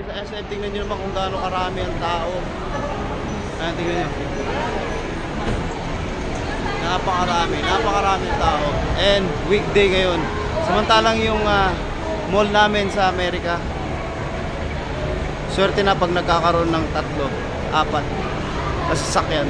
sa SM. Tingnan nyo naman kung gaano karami ang tao. Ayan, tingnan nyo. Napakarami ang tao. And weekday ngayon. Samantalang yung mall namin sa Amerika, swerte na pag nagkakaroon ng 3, 4 na sasakyan.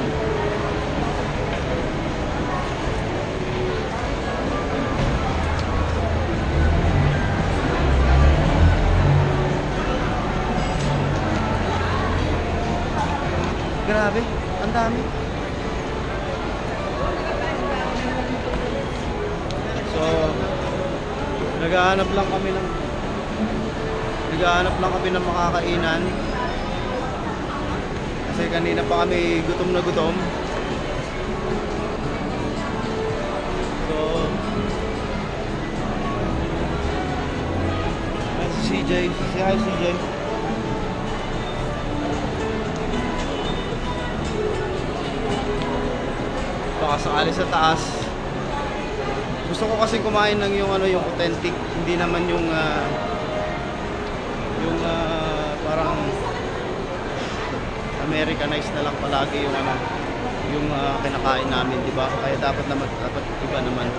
Grabe, ang dami. So, naghahanap lang kami ng makakainan. Kasi kanina pa kami gutom na gutom. So, si CJ, say hi CJ. Baka sakali sa taas. Gusto ko kasi kumain ng yung yung authentic, hindi naman yung parang Americanized na lang palagi yung kinakain namin, di ba? Kaya dapat iba naman.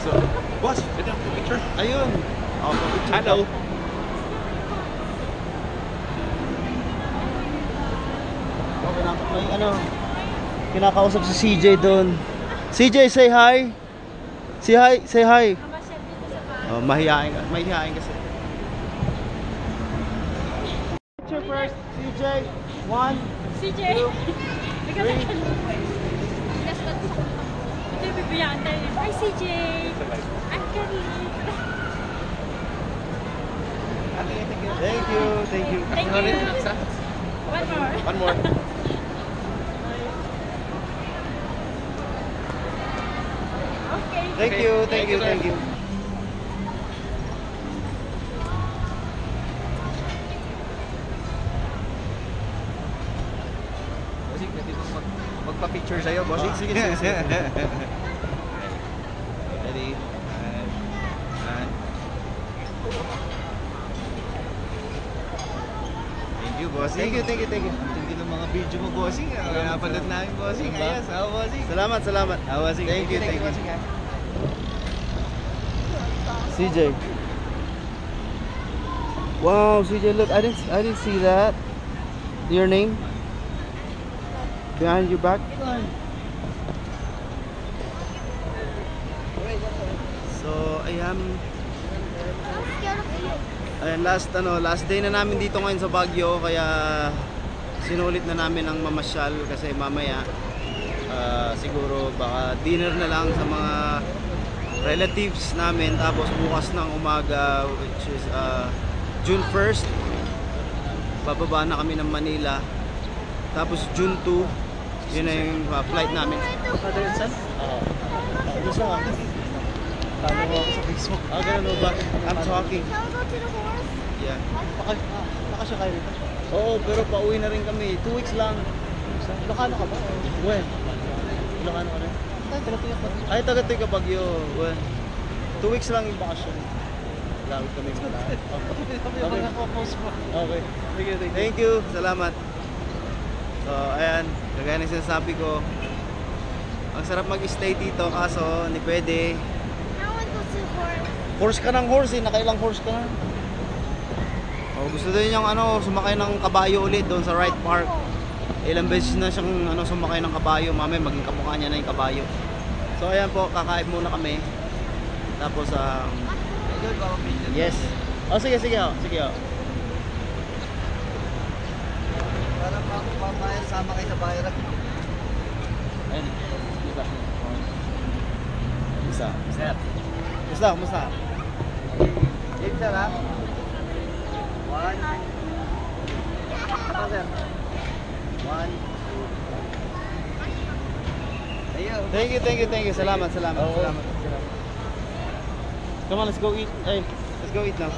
So, boss, ito yung picture. Ayun. Hello. May kinakausap si CJ doon. CJ, say hi. Say hi. Oh, mahihain kasi. Picture first, CJ. 1, CJ. 2, 3. Ito yung bibiyaan tayo. Hi CJ. I'm Kelly. Thank you. Thank you. One more. Okay. Thank you. Bossing, pwede mo magpa-picture sa'yo, bossing. Sige. Ready? And thank you, bossing. Thank you. Hindi ng mga video mo, bossing. Napanood namin, bossing. Ayos, bossing. Salamat. Bossing. Thank you. bossing. CJ. Wow, CJ, look, I didn't see that. Your name? Behind your back? So, ayan, last day na namin dito ngayon sa Baguio, kaya sinulit na namin ang mamasyal kasi mamaya siguro baka dinner na lang sa mga relatives namin, tapos bukas ng umaga, which is June 1st bababa na kami ng Manila, tapos June 2 yun na yung flight namin. Gusto nga talo mo ako sa Facebook. Ganun ba? I'm talking. Yeah. Baka siya kayo rito? Oo, pero pauwi na rin kami. 2 weeks lang. Ilocano ka ba? When? Ilocano ka rin? Ay, taga-Tuy ka Baguio. When? 2 weeks lang yung bakasyon. Lagi kami muna. Okay. Thank you. Salamat. So, ayan. Kagaya ng sinasabi ko, ang sarap mag-stay dito kaso hindi pwede. Horse ka ng horse eh. Nakailang horse ka na. Oh, gusto din niyang sumakay ng kabayo ulit doon sa Wright Park. Ilang beses na siyang sumakay ng kabayo. Mamaya maging kamukha niya na yung kabayo. So ayan po, kakain muna kami. Tapos yes. Oh, sige. Sige. Para mamaya sama kayo sa bahay. Ayun. Kumusta? Isa lang. 1. Apa, sir? 1, 2. Ayun. Thank you. Salamat. Come on, let's go eat. Hey, let's go eat now.